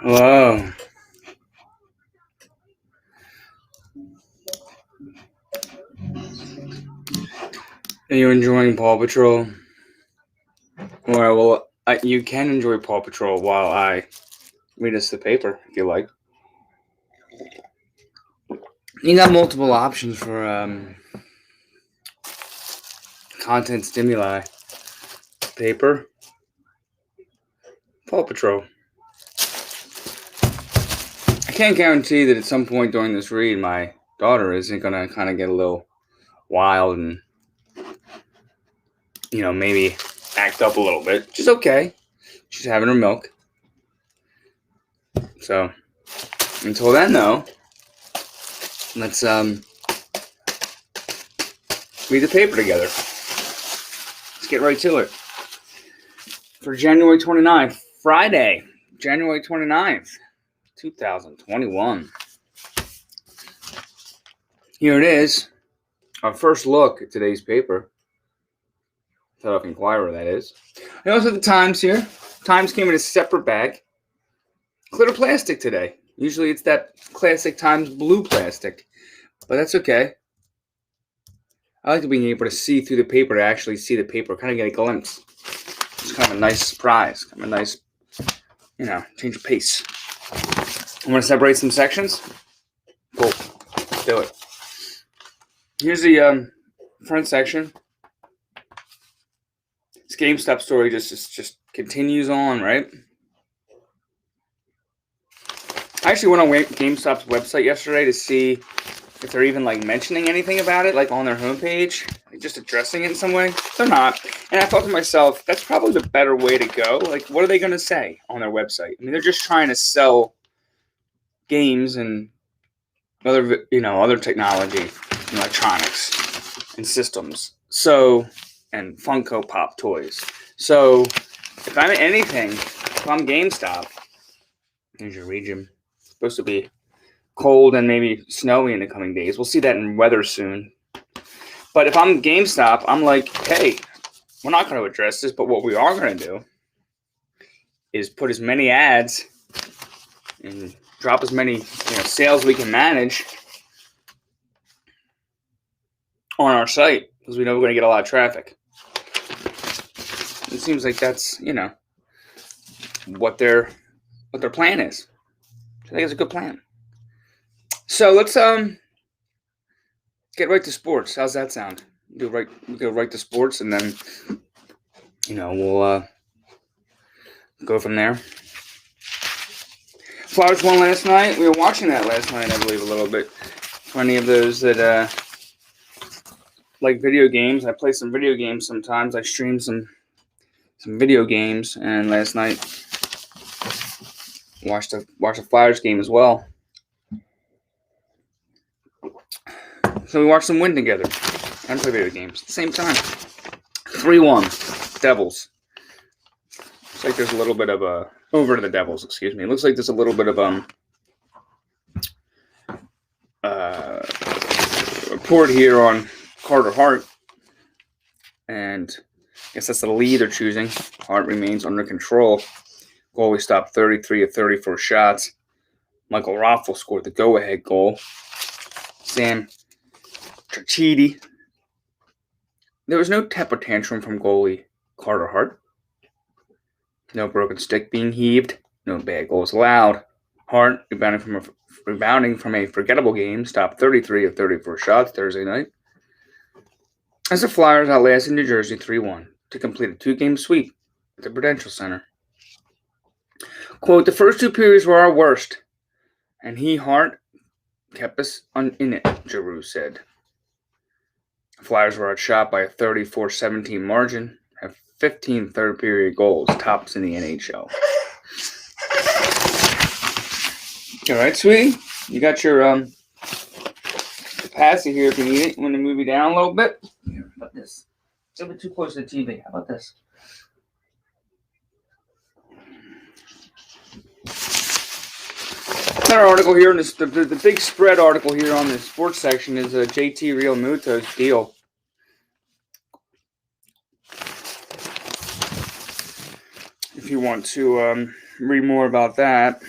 Hello. Are you enjoying Paw Patrol? Well, you can enjoy Paw Patrol while I read us the paper, if you like. You got multiple options for content stimuli. Paper, Paw Patrol. I can't guarantee that at some point during this read, my daughter isn't going to kind of get a little wild and, maybe act up a little bit. Which is okay. She's having her milk. So, until then, though, let's read the paper together. Let's get right to it. For January 29th, Friday, January 29th, 2021. Here it is. Our first look at today's paper. Untitled Inquirer, that is. I also have the Times here. Times came in a separate bag. Clear plastic today. Usually it's that classic Times blue plastic. But that's okay. I like being able to see through the paper, to actually see the paper, kind of get a glimpse. It's kind of a nice surprise. Kind of a nice, change of pace. I'm going to separate some sections. Cool. Let's do it. Here's the front section. This GameStop story just continues on, right? I actually went on GameStop's website yesterday to see if they're even mentioning anything about it, on their homepage, just addressing it in some way. They're not. And I thought to myself, that's probably the better way to go. What are they going to say on their website? I mean, they're just trying to sell games and other technology, electronics and systems. So, and Funko Pop toys. So, if I'm anything, if I'm GameStop, here's your region. It's supposed to be cold and maybe snowy in the coming days. We'll see that in weather soon. But if I'm GameStop, I'm like, hey, we're not going to address this, but what we are going to do is put as many ads and drop as many sales we can manage on our site, because we know we're going to get a lot of traffic. It seems like that's what their plan is. I think it's a good plan. So let's get right to sports. How's that sound? We go right to sports, and then we'll go from there. Flyers won last night. We were watching that last night, I believe, a little bit. For any of those that like video games, I play some video games sometimes. I stream some video games, and last night watched a Flyers game as well. So we watched them win together and play video games at the same time. 3-1, Devils. Looks like there's a little bit of over to the Devils, excuse me. It looks like there's a little bit of report here on Carter Hart, and I guess that's the lead they're choosing. Hart remains under control. Goalie stopped 33 of 34 shots. Michael Raffle scored the go-ahead goal. Sam Trachidi. There was no temper tantrum from goalie Carter Hart. No broken stick being heaved. No bad goals allowed. Hart, rebounding from a forgettable game, stopped 33 of 34 shots Thursday night, as the Flyers outlasted New Jersey 3-1 to complete a 2-game sweep at the Prudential Center. Quote, the first 2 periods were our worst, and Hart, kept us in it, Giroux said. Flyers were outshot by a 34-17 margin, have 15 third-period goals, tops in the NHL. All right, sweetie, you got your capacity here if you need it. You want to move you down a little bit? How about this? It's a bit too close to the TV. How about this? Another article here, in this, the big spread article here on the sports section is JT Realmuto's deal. If you want to read more about that,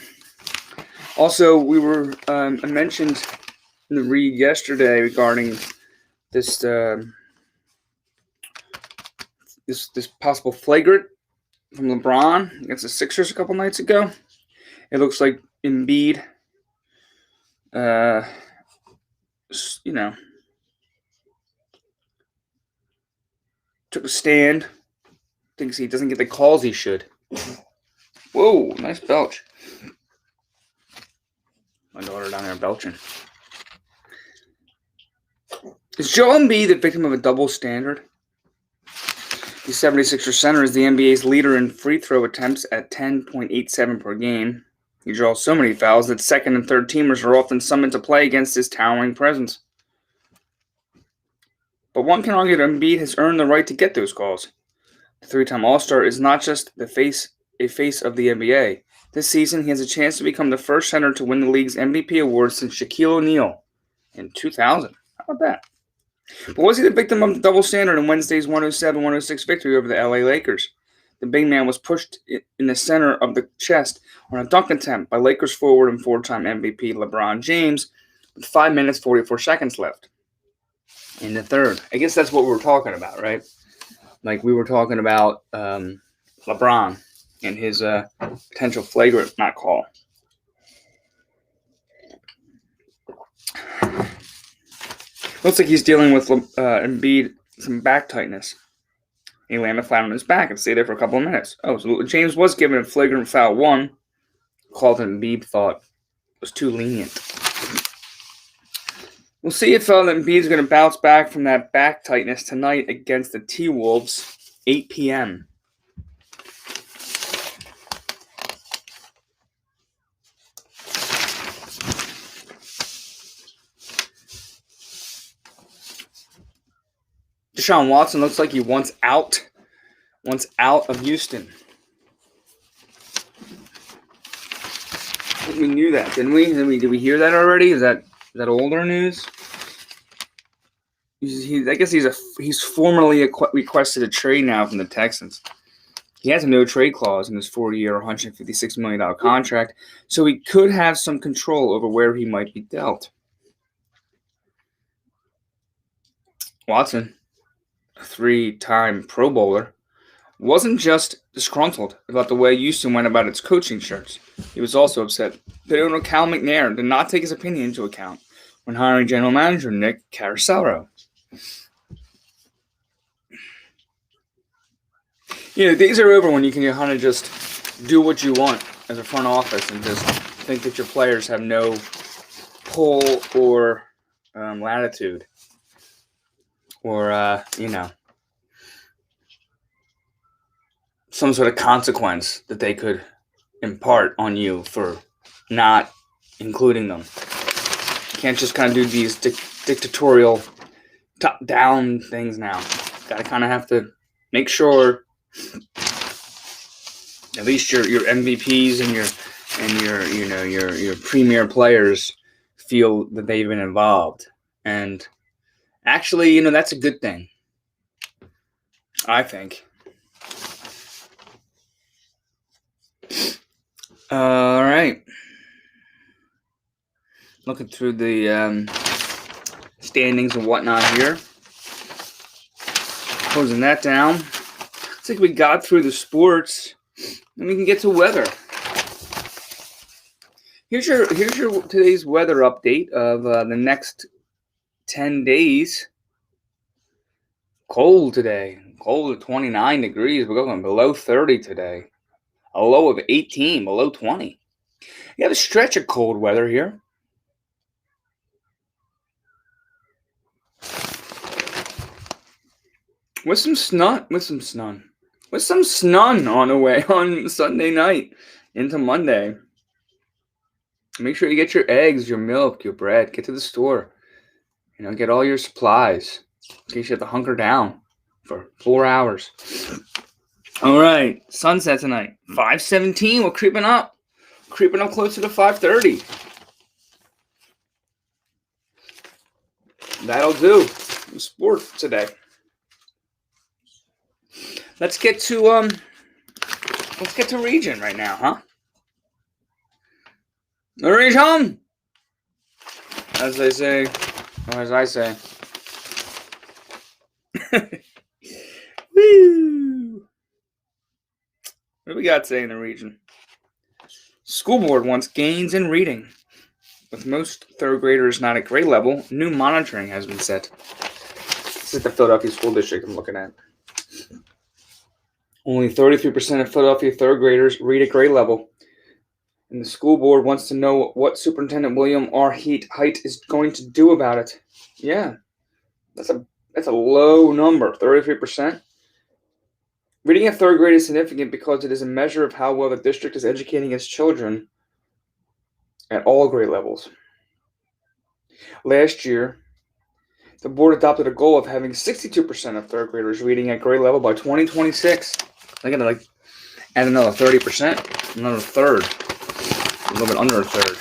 Also, we were I mentioned in the read yesterday regarding this this possible flagrant from LeBron against the Sixers a couple nights ago. It looks like Embiid, took a stand. Thinks he doesn't get the calls he should. Whoa, nice belch. My daughter down there belching. Is Joel Embiid the victim of a double standard? The 76er center is the NBA's leader in free throw attempts at 10.87 per game. He draws so many fouls that second and third teamers are often summoned to play against his towering presence. But one can argue that Embiid has earned the right to get those calls. The three-time All-Star is not just a face of the NBA. This season, he has a chance to become the first center to win the league's MVP award since Shaquille O'Neal in 2000. How about that? But was he the victim of the double standard in Wednesday's 107-106 victory over the LA Lakers? The big man was pushed in the center of the chest on a dunk attempt by Lakers forward and four-time MVP LeBron James with 5 minutes, 44 seconds left in the third. I guess that's what we were talking about, right? Like we were talking about LeBron and his potential flagrant not call. Looks like he's dealing with Embiid some back tightness. He landed flat on his back and stayed there for a couple of minutes. Oh, so James was given a flagrant foul 1, called Embiid thought was too lenient. We'll see if Embiid's going to bounce back from that back tightness tonight against the T-Wolves, 8 p.m. Deshaun Watson looks like he wants out of Houston. We knew that, didn't we? Did we hear that already? Is that older news? I guess he's formally requested a trade now from the Texans. He has a no-trade clause in his 4-year, $156 million contract, so he could have some control over where he might be dealt. Watson, a 3-time Pro Bowler, wasn't just disgruntled about the way Houston went about its coaching search. He was also upset that owner Cal McNair did not take his opinion into account when hiring general manager Nick Caruso. Days are over when you can kind of just do what you want as a front office and just think that your players have no pull or latitude or, some sort of consequence that they could impart on you for not including them. You can't just kind of do these dictatorial top-down things now. Got to kind of have to make sure at least your MVPs and your premier players feel that they've been involved. And actually, that's a good thing, I think. All right. Looking through the standings and whatnot here. Closing that down. Looks like we got through the sports. And we can get to weather. Here's your today's weather update of the next 10 days. Cold today. Cold at 29 degrees. We're going below 30 today. A low of 18, below 20. You have a stretch of cold weather here. With some snon on the way on Sunday night into Monday. Make sure you get your eggs, your milk, your bread. Get to the store. Get all your supplies in case you have to hunker down for 4 hours. All right, sunset tonight, 5:17. We're creeping up closer to 5:30. That'll do. Sport today. Let's get to region right now, huh? Norwegian! As they say, or as I say. Woo! What do we got today in the region? School board wants gains in reading. With most third graders not at grade level, new monitoring has been set. This is the Philadelphia School District I'm looking at. Only 33% of Philadelphia third graders read at grade level. And the school board wants to know what Superintendent William R. Height is going to do about it. Yeah, that's a low number, 33%. Reading at third grade is significant because it is a measure of how well the district is educating its children at all grade levels. Last year, the board adopted a goal of having 62% of third graders reading at grade level by 2026. They're going to add another 30%, another third, a little bit under a third.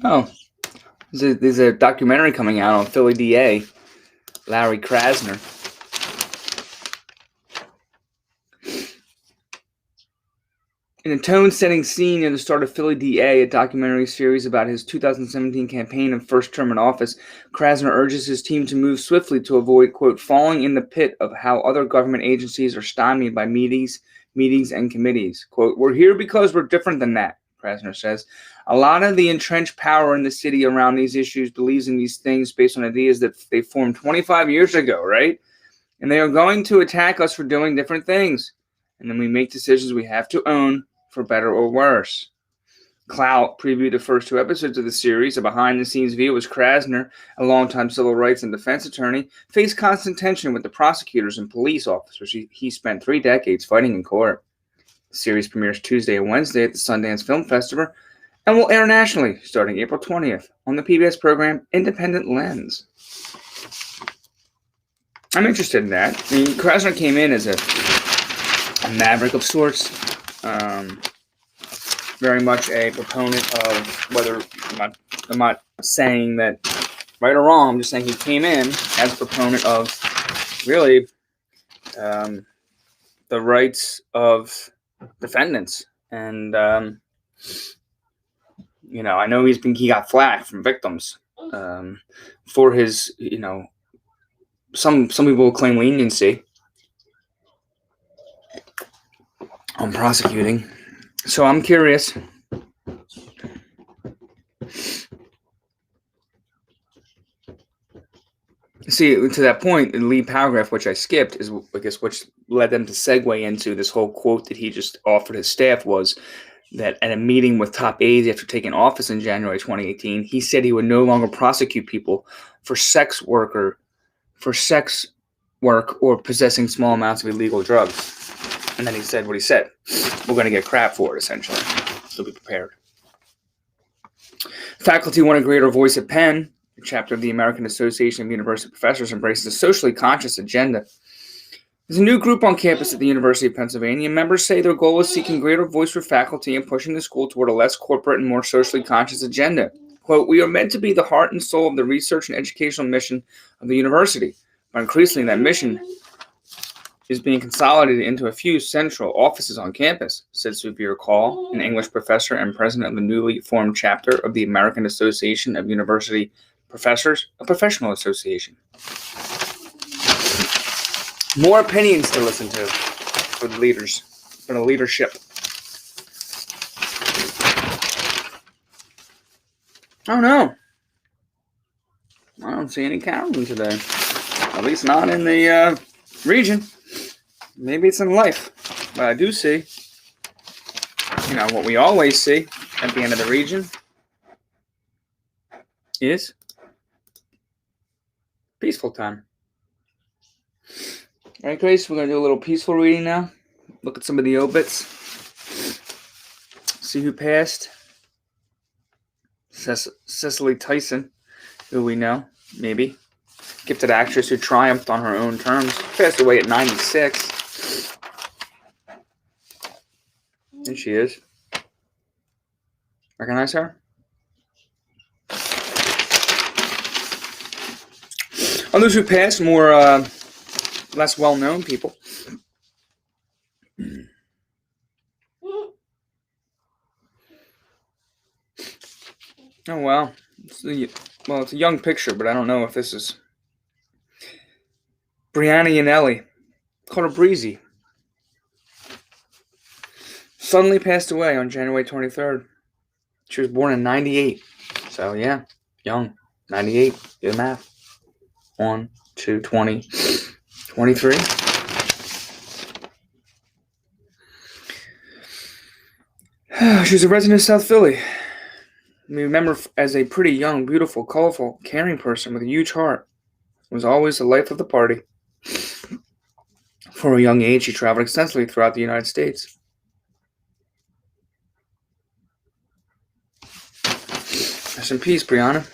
Oh, there's a documentary coming out on Philly DA, Larry Krasner. In a tone-setting scene near the start of Philly DA, a documentary series about his 2017 campaign and first term in office, Krasner urges his team to move swiftly to avoid, quote, falling in the pit of how other government agencies are stymied by meetings, and committees. Quote, we're here because we're different than that, Krasner says. A lot of the entrenched power in the city around these issues believes in these things based on ideas that they formed 25 years ago, right? And they are going to attack us for doing different things. And then we make decisions we have to own, for better or worse. Clout previewed the first 2 episodes of the series. A behind-the-scenes view as Krasner, a longtime civil rights and defense attorney, faced constant tension with the prosecutors and police officers he spent 3 decades fighting in court. The series premieres Tuesday and Wednesday at the Sundance Film Festival and will air nationally starting April 20th on the PBS program Independent Lens. I'm interested in that. I mean, Krasner came in as a maverick of sorts. Very much a proponent of whether I'm not saying that right or wrong. I'm just saying he came in as a proponent of really the rights of defendants, and I know he got flack from victims for his some people will claim leniency on prosecuting. So I'm curious. See, to that point, the lead paragraph, which I skipped, is I guess which led them to segue into this whole quote that he just offered his staff was that at a meeting with top aides after taking office in January 2018, he said he would no longer prosecute people for sex work or possessing small amounts of illegal drugs. And then he said what he said. We're going to get crap for it, essentially. So be prepared. Faculty want a greater voice at Penn. A chapter of the American Association of University Professors embraces a socially conscious agenda. There's a new group on campus at the University of Pennsylvania. Members say their goal is seeking greater voice for faculty and pushing the school toward a less corporate and more socially conscious agenda. Quote, we are meant to be the heart and soul of the research and educational mission of the university, but increasingly that mission is being consolidated into a few central offices on campus, said Subir Kaul, an English professor and president of the newly formed chapter of the American Association of University Professors, a professional association. More opinions to listen to for the leaders, for the leadership. Oh no, I don't see any Carolyn today. At least not in the region. Maybe it's in life, but I do see, what we always see at the end of the region is peaceful time. All right, Grace, we're going to do a little peaceful reading now. Look at some of the obits. See who passed. Cicely Tyson, who we know, maybe. Gifted actress who triumphed on her own terms. Passed away at 96. And she is. Recognize her? Others who passed, more less well-known people. Oh, wow. It's a young picture, but I don't know if this is Brianna Yanelli. Called her Breezy. Suddenly passed away on January 23rd. She was born in 98. So, yeah, young. 98. Do the math. 1, 2, 20, 23. She was a resident of South Philly. We remember as a pretty young, beautiful, colorful, caring person with a huge heart. Was always the life of the party. For a young age, she traveled extensively throughout the United States. Rest in peace, Brianna.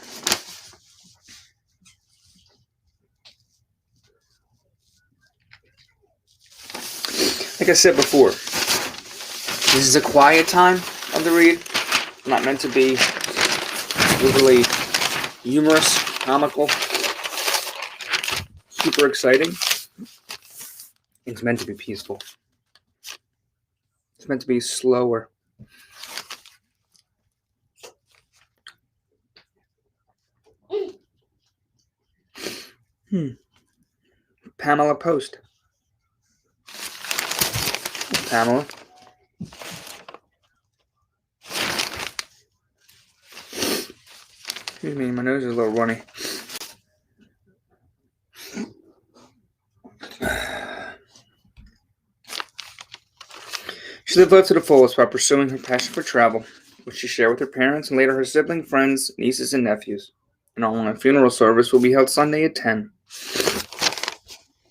Like I said before, this is a quiet time of the read. Not meant to be overly humorous, comical, super exciting. It's meant to be peaceful. It's meant to be slower. Pamela Post. Pamela. Excuse me, my nose is a little runny. She lived life to the fullest by pursuing her passion for travel, which she shared with her parents and later her siblings, friends, nieces, and nephews. An online funeral service will be held Sunday at 10.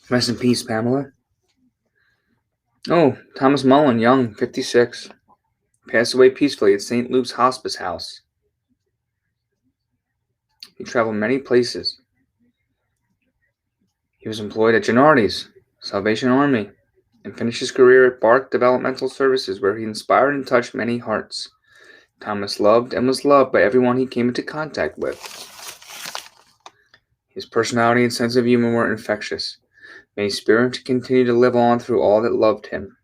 Rest in peace, Pamela. Oh, Thomas Mullen, young, 56. Passed away peacefully at St. Luke's Hospice House. He traveled many places. He was employed at Gennardi's, Salvation Army, and finished his career at Bark Developmental Services, where he inspired and touched many hearts. Thomas loved and was loved by everyone he came into contact with. His personality and sense of humor were infectious. May his spirit continue to live on through all that loved him.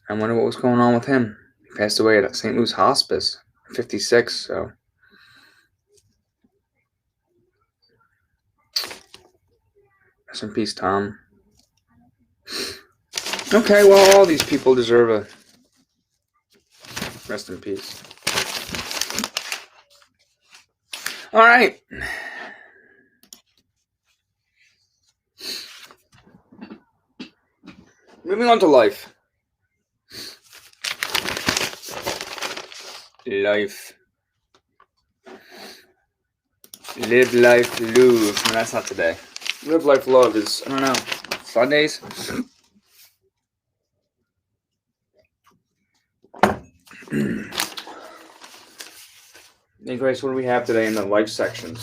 I wonder what was going on with him. He passed away at St. Louis Hospice, 56, so. Rest in peace, Tom. Okay, well, all these people deserve a rest in peace. All right. Moving on to life. Life. Live, life, love. No, that's not today. Live, life, love is, I don't know, Sundays. Hey, Grace, what do we have today in the life section?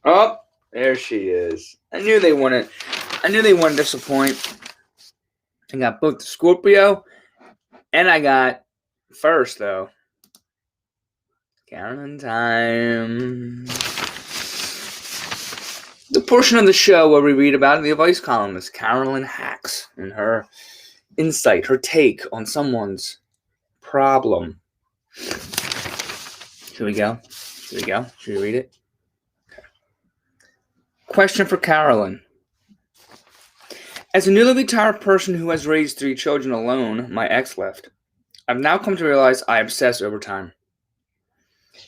Oh, there she is. I knew they wouldn't disappoint. I got both the Scorpio, and I got first, though. Carolyn time. The portion of the show where we read about the advice columnist, Carolyn Hacks, and her insight, her take on someone's problem. Here we go. Should we read it? Okay. Question for Carolyn. As a newly retired person who has raised 3 children alone, my ex left, I've now come to realize I obsess over time.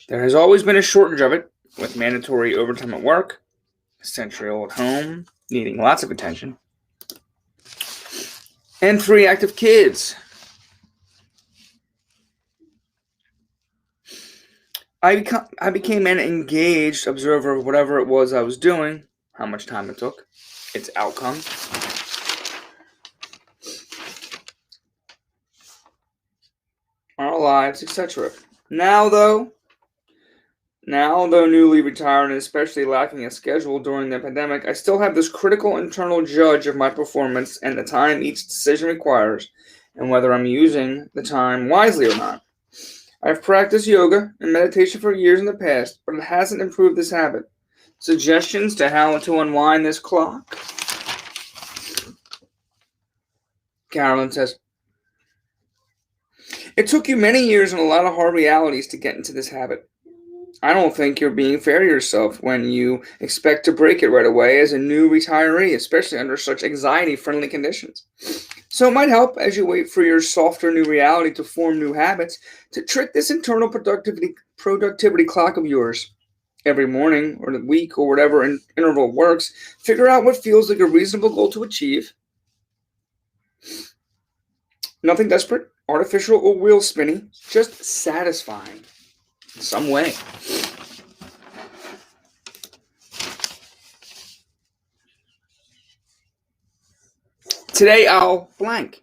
There has always been a shortage of it, with mandatory overtime at work, a century-old home needing lots of attention, and 3 active kids. I became an engaged observer of whatever it was I was doing, how much time it took, its outcome. Our lives, etc. Now, though newly retired and especially lacking a schedule during the pandemic, I still have this critical internal judge of my performance and the time each decision requires, and whether I'm using the time wisely or not. I've practiced yoga and meditation for years in the past, but it hasn't improved this habit. Suggestions to how to unwind this clock? Carolyn says, it took you many years and a lot of hard realities to get into this habit. I don't think you're being fair to yourself when you expect to break it right away as a new retiree, especially under such anxiety-friendly conditions. So it might help as you wait for your softer new reality to form new habits to trick this internal productivity clock of yours. Every morning or the week or whatever interval works, figure out what feels like a reasonable goal to achieve. Nothing desperate, artificial, or wheel spinning, just satisfying in some way. Today I'll blank.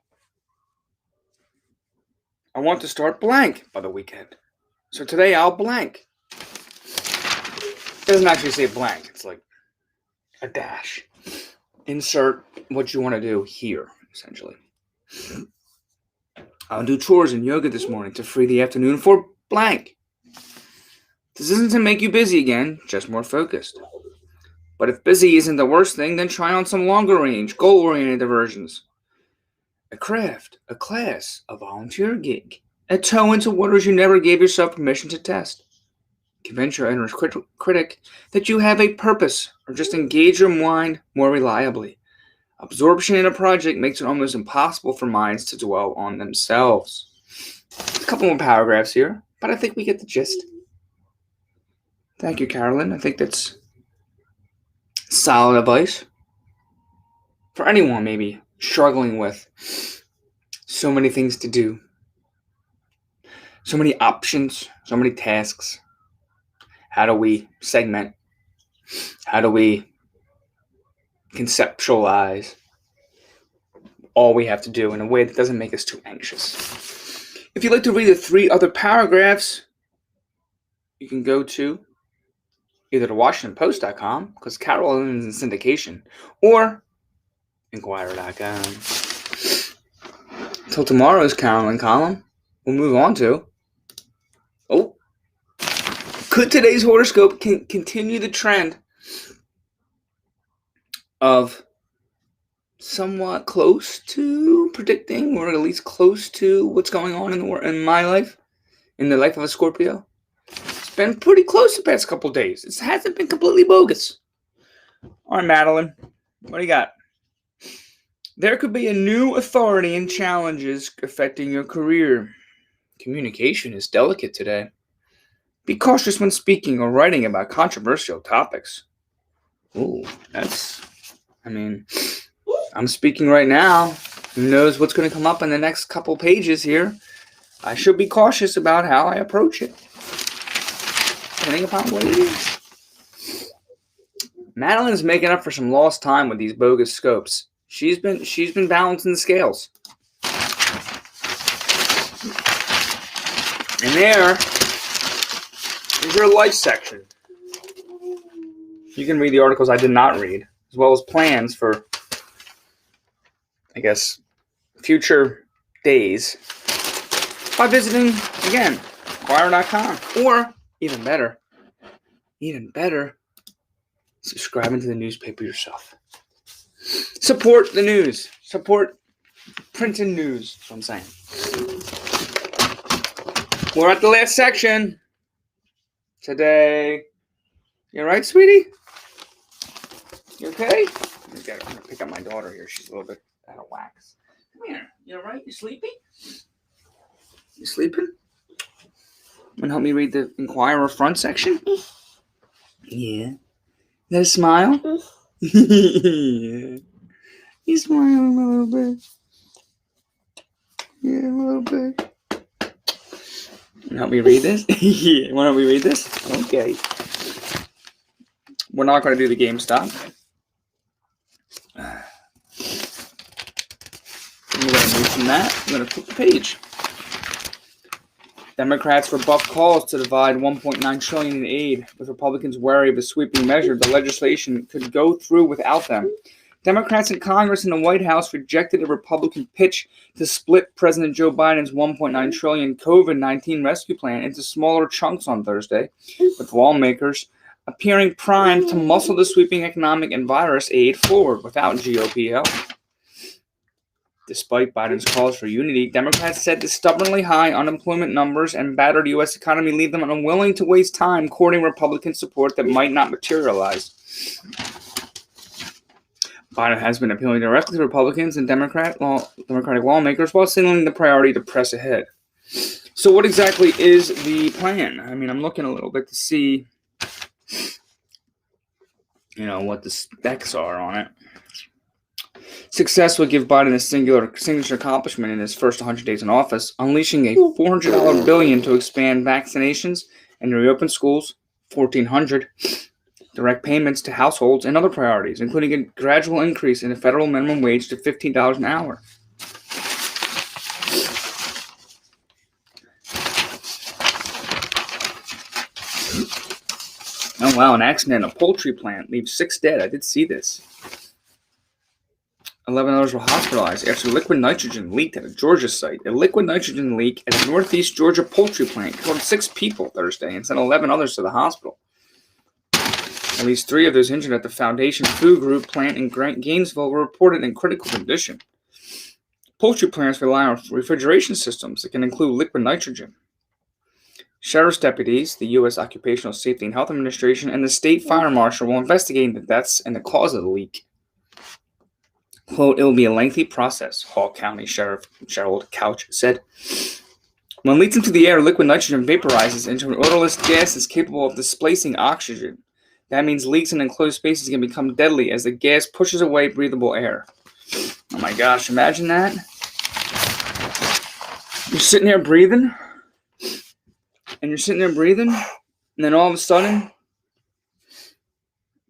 I want to start blank by the weekend. So today I'll blank. It doesn't actually say blank. It's like a dash. Insert what you want to do here, essentially. I'll do chores and yoga this morning to free the afternoon for blank. This isn't to make you busy again, just more focused. But if busy isn't the worst thing, then try on some longer range, goal-oriented diversions. A craft, a class, a volunteer gig, a toe into waters you never gave yourself permission to test. Convince your inner critic that you have a purpose, or just engage your mind more reliably. Absorption in a project makes it almost impossible for minds to dwell on themselves. A couple more paragraphs here, but I think we get the gist. Thank you, Carolyn. I think that's solid advice for anyone maybe struggling with so many things to do, so many options, so many tasks. How do we segment? How do we conceptualize all we have to do in a way that doesn't make us too anxious? If you'd like to read the 3 other paragraphs, you can go to either to WashingtonPost.com, because Carolyn is in syndication, or Inquirer.com. Till tomorrow's Carolyn column, we'll move on to, could today's horoscope continue the trend of somewhat close to predicting, or at least close to what's going on in my life, in the life of a Scorpio? It's been pretty close the past couple days. It hasn't been completely bogus. All right, Madeline, what do you got? There could be a new authority and challenges affecting your career. Communication is delicate today. Be cautious when speaking or writing about controversial topics. I'm speaking right now. Who knows what's going to come up in the next couple pages here? I should be cautious about how I approach it, depending upon what it is. Madeline's making up for some lost time with these bogus scopes. She's been balancing the scales. And there is your life section. You can read the articles I did not read, as well as plans for, I guess, future days by visiting, again, Inquirer.com. Or, even better, subscribing to the newspaper yourself. Support the news. Support printed news. That's what I'm saying. We're at the last section today. You all right, sweetie? You okay? I'm gonna pick up my daughter here. She's a little bit out of wax. Come here. You all right? You sleepy? You sleeping? Want to help me read the Inquirer front section? Yeah. Is that a smile? Yeah. You smiling a little bit. Yeah, a little bit. Help me read this? Yeah. Want to help me read this? Okay. We're not going to do the GameStop. I'm going to move from that. I'm going to flip the page. Democrats rebuff calls to divide $1.9 trillion in aid, with Republicans wary of a sweeping measure. The legislation could go through without them. Democrats in Congress and the White House rejected a Republican pitch to split President Joe Biden's $1.9 trillion COVID-19 rescue plan into smaller chunks on Thursday, with lawmakers appearing primed to muscle the sweeping economic and virus aid forward without GOP help. Despite Biden's calls for unity, Democrats said the stubbornly high unemployment numbers and battered U.S. economy leave them unwilling to waste time courting Republican support that might not materialize. Biden has been appealing directly to Republicans and Democratic lawmakers while signaling the priority to press ahead. So what exactly is the plan? I mean, I'm looking a little bit to see, what the specs are on it. Success would give Biden a signature accomplishment in his first 100 days in office, unleashing a $400 billion to expand vaccinations and reopen schools, $1,400, direct payments to households, and other priorities, including a gradual increase in the federal minimum wage to $15 an hour. Oh, wow, an accident in a poultry plant leaves 6 dead. I did see this. 11 others were hospitalized after liquid nitrogen leaked at a Georgia site. A liquid nitrogen leak at a northeast Georgia poultry plant killed 6 people Thursday and sent 11 others to the hospital. At least 3 of those injured at the Foundation Food Group plant in Gainesville were reported in critical condition. Poultry plants rely on refrigeration systems that can include liquid nitrogen. Sheriff's deputies, the U.S. Occupational Safety and Health Administration, and the state fire marshal will investigate the deaths and the cause of the leak. Quote, "It will be a lengthy process," Hall County Sheriff Gerald Couch said. When leaked into the air, liquid nitrogen vaporizes into an odorless gas that's capable of displacing oxygen. That means leaks in enclosed spaces can become deadly as the gas pushes away breathable air. Oh my gosh, imagine that. You're sitting there breathing, and then all of a sudden,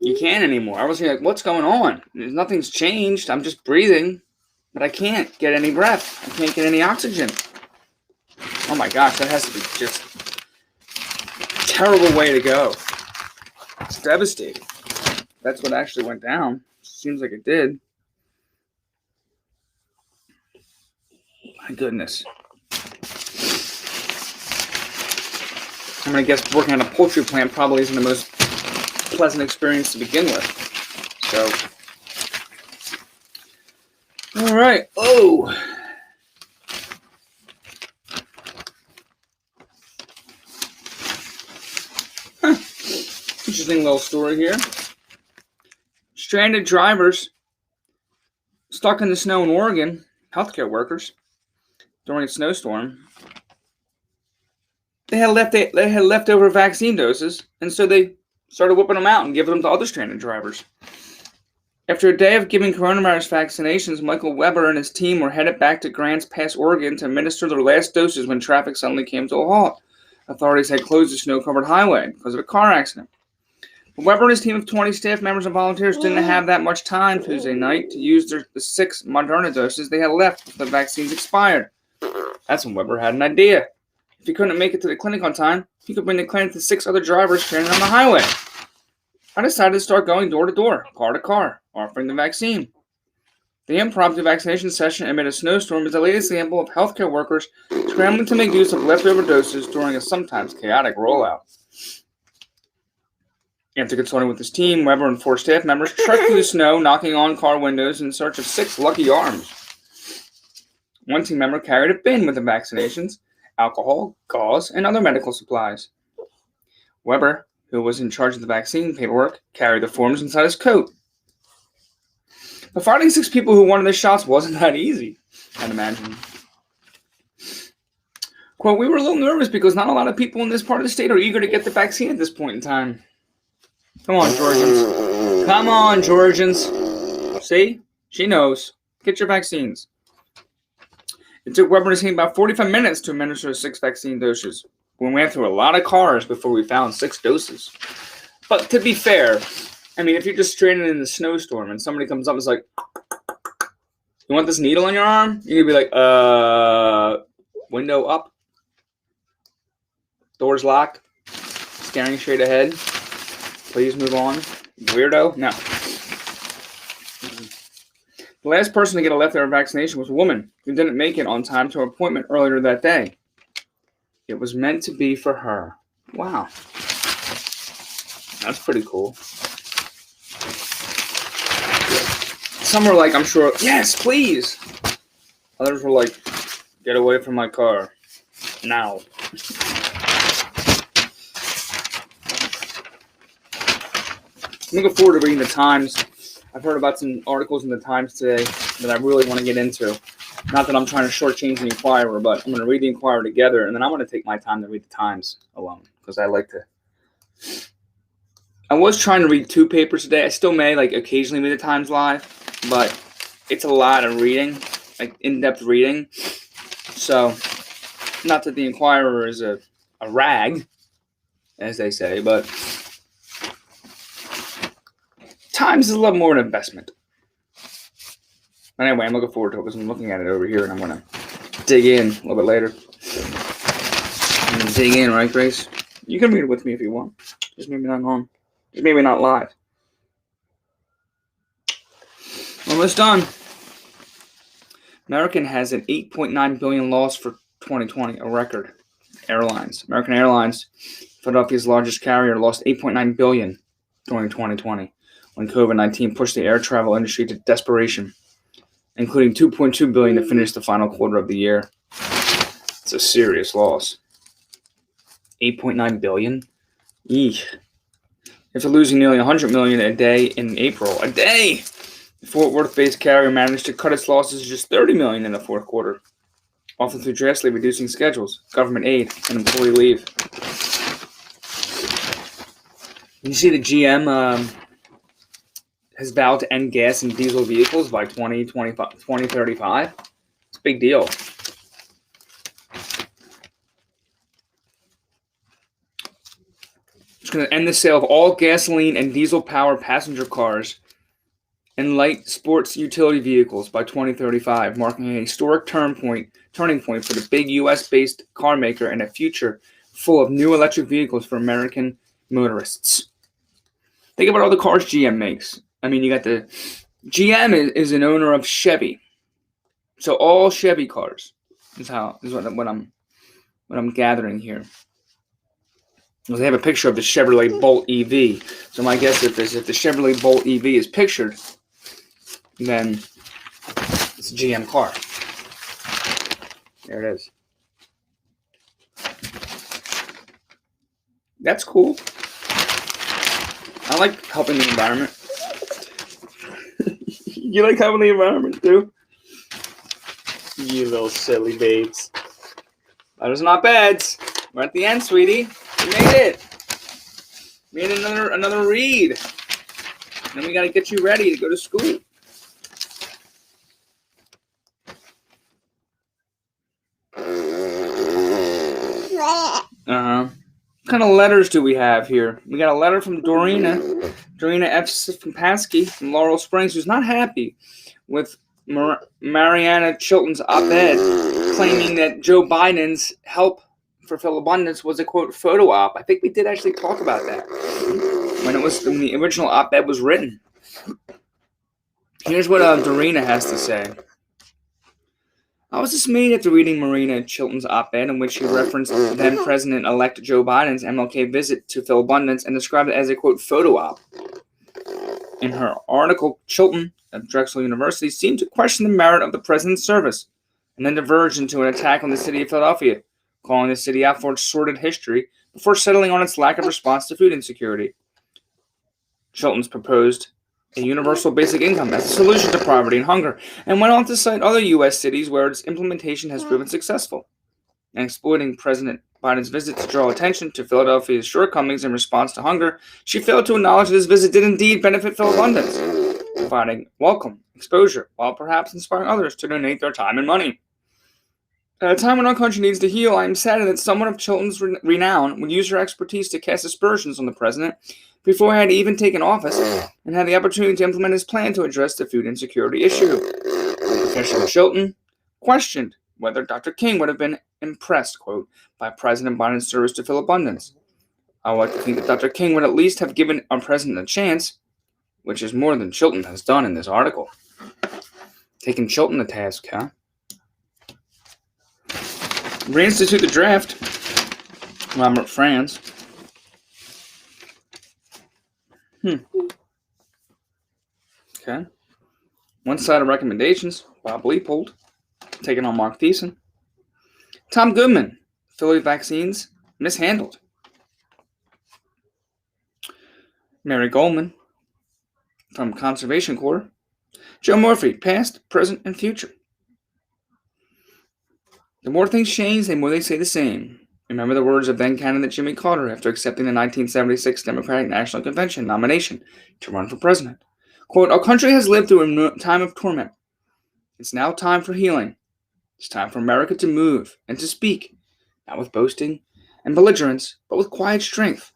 you can't anymore. I was like, what's going on? Nothing's changed. I'm just breathing, but I can't get any breath. I can't get any oxygen. Oh my gosh, that has to be just a terrible way to go. It's devastating. That's what actually went down. Seems like it did. My goodness. I'm going to guess working on a poultry plant probably isn't the most pleasant experience to begin with. So, all right. Oh. Interesting little story here. Stranded drivers stuck in the snow in Oregon, healthcare workers, during a snowstorm. They had leftover vaccine doses, and so they started whipping them out and giving them to other stranded drivers. After a day of giving coronavirus vaccinations, Michael Weber and his team were headed back to Grants Pass, Oregon to administer their last doses when traffic suddenly came to a halt. Authorities had closed the snow-covered highway because of a car accident. But Weber and his team of 20 staff members and volunteers didn't have that much time Tuesday night to use the 6 Moderna doses they had left before the vaccines expired. That's when Weber had an idea. If he couldn't make it to the clinic on time, he could bring the clinic to 6 other drivers stranded on the highway. I decided to start going door to door, car to car, offering the vaccine. The impromptu vaccination session amid a snowstorm is the latest example of healthcare workers scrambling to make use of leftover doses during a sometimes chaotic rollout. After consulting with his team, Weber and 4 staff members trekked through the snow, knocking on car windows in search of 6 lucky arms. One team member carried a bin with the vaccinations, alcohol, gauze, and other medical supplies. Weber, who was in charge of the vaccine paperwork, carried the forms inside his coat. But finding 6 people who wanted the shots wasn't that easy, I'd imagine. Quote, "We were a little nervous because not a lot of people in this part of the state are eager to get the vaccine at this point in time." Come on, Georgians. Come on, Georgians. See? She knows. Get your vaccines. It took Weber and his team about 45 minutes to administer 6 vaccine doses. We went through a lot of cars before we found 6 doses. But to be fair, I mean, if you're just stranded in the snowstorm and somebody comes up and is like, "You want this needle in your arm?" You're going to be like, window up, doors locked, staring straight ahead. Please move on. Weirdo? No. The last person to get a leftover vaccination was a woman who didn't make it on time to her appointment earlier that day. It was meant to be for her. Wow. That's pretty cool. Some were like, I'm sure, yes, please. Others were like, get away from my car. Now. I'm looking forward to reading the Times. I've heard about some articles in the Times today that I really want to get into. Not that I'm trying to shortchange the Inquirer, but I'm going to read the Inquirer together, and then I'm going to take my time to read the Times alone, because I like to. I was trying to read 2 papers today. I still may, like, occasionally read the Times live, but it's a lot of reading, like in-depth reading. So, not that the Inquirer is a rag, as they say, but Times is a little more an investment. But anyway, I'm looking forward to it because I'm looking at it over here, and I'm going to dig in a little bit later. I'm going to dig in, right, Grace? You can read it with me if you want. Just maybe not on. Just maybe not live. Almost done. American has an $8.9 billion loss for 2020, a record. Airlines. American Airlines, Philadelphia's largest carrier, lost $8.9 billion during 2020 when COVID-19 pushed the air travel industry to desperation, including $2.2 billion to finish the final quarter of the year. It's a serious loss. $8.9 billion? Eesh. After losing nearly $100 million a day in April. A day! The Fort Worth-based carrier managed to cut its losses to just $30 million in the fourth quarter, often through drastically reducing schedules, government aid, and employee leave. You see the GM has vowed to end gas and diesel vehicles by 2035. It's a big deal. It's going to end the sale of all gasoline and diesel-powered passenger cars and light sports utility vehicles by 2035, marking a historic turning point for the big U.S.-based car maker and a future full of new electric vehicles for American motorists. Think about all the cars GM makes. I mean, you got the GM is an owner of Chevy, so all Chevy cars is what I'm gathering here. They have a picture of the Chevrolet Bolt EV. So my guess is if the Chevrolet Bolt EV is pictured, then it's a GM car. There it is. That's cool. I like helping the environment. You like helping the environment too? You little silly babes. That was not bad. We're at the end, sweetie. We made it. Made another read. Then we got to get you ready to go to school. What kind of letters do we have here? We got a letter from Dorina F. Paskey from Laurel Springs, who's not happy with Mariana Chilton's op-ed claiming that Joe Biden's help for Philabundance was a, quote, photo op. I think we did actually talk about that when the original op-ed was written. Here's what Dorina has to say. I was dismayed after reading Marina Chilton's op-ed in which she referenced then President-elect Joe Biden's MLK visit to Philabundance and described it as a, quote, photo op. In her article, Chilton of Drexel University seemed to question the merit of the president's service and then diverged into an attack on the city of Philadelphia, calling the city out for its sordid history before settling on its lack of response to food insecurity. Chilton's proposed a universal basic income as a solution to poverty and hunger, and went on to cite other U.S. cities where its implementation has proven successful. And exploiting President Biden's visit to draw attention to Philadelphia's shortcomings in response to hunger, she failed to acknowledge that this visit did indeed benefit Philabundance, providing welcome exposure while perhaps inspiring others to donate their time and money. At a time when our country needs to heal, I am saddened that someone of Chilton's renown would use her expertise to cast aspersions on the president before he had even taken office and had the opportunity to implement his plan to address the food insecurity issue. Professor Chilton questioned whether Dr. King would have been impressed, quote, by President Biden's service to Philabundance. I would like to think that Dr. King would at least have given our president a chance, which is more than Chilton has done in this article. Taking Chilton to task, huh? Reinstitute the draft. Robert Franz. Okay. One-sided recommendations. Bob Leopold. Taking on Mark Thiessen. Tom Goodman. Philly vaccines mishandled. Mary Goldman from Conservation Corps. Joe Murphy, past, present, and future. The more things change, the more they stay the same. Remember the words of then-candidate Jimmy Carter after accepting the 1976 Democratic National Convention nomination to run for president. Quote, "Our country has lived through a time of torment. It's now time for healing. It's time for America to move and to speak, not with boasting and belligerence, but with quiet strength.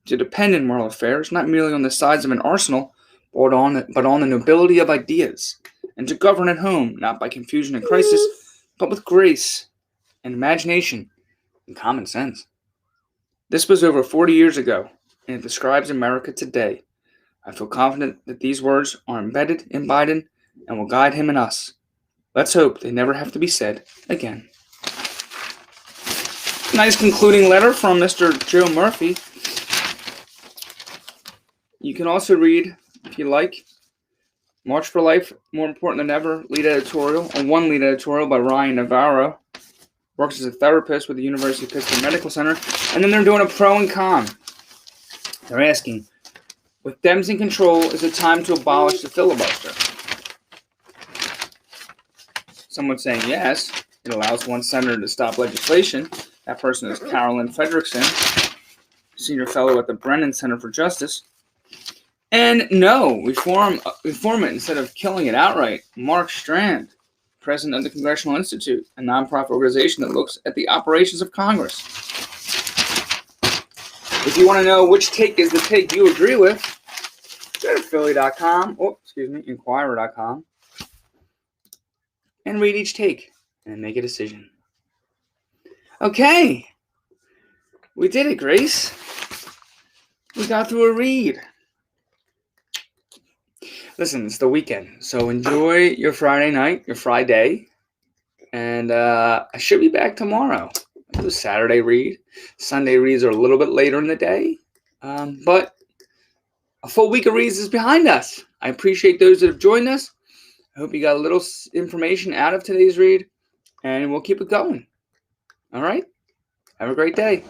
To depend in moral affairs, not merely on the size of an arsenal, but on the nobility of ideas, and to govern at home, not by confusion and crisis, but with grace and imagination and common sense." This was over 40 years ago, and it describes America today. I feel confident that these words are embedded in Biden and will guide him and us. Let's hope they never have to be said again. Nice concluding letter from Mr. Joe Murphy. You can also read, if you like, March for Life, More Important Than Ever, lead editorial, or one lead editorial by Ryan Navarro. Works as a therapist with the University of Pittsburgh Medical Center. And then they're doing a pro and con. They're asking, with Dems in control, is it time to abolish the filibuster? Someone's saying yes. It allows one senator to stop legislation. That person is Carolyn Fredrickson, senior fellow at the Brennan Center for Justice. And no, reform it instead of killing it outright. Mark Strand, president of the Congressional Institute, a nonprofit organization that looks at the operations of Congress. If you want to know which take is the take you agree with, go to Philly.com, Inquirer.com, and read each take and make a decision. Okay, we did it, Grace. We got through a read. Listen, it's the weekend, so enjoy your Friday night, your Friday, and I should be back tomorrow. I'll do a Saturday read. Sunday reads are a little bit later in the day, but a full week of reads is behind us. I appreciate those that have joined us. I hope you got a little information out of today's read, and we'll keep it going. All right? Have a great day.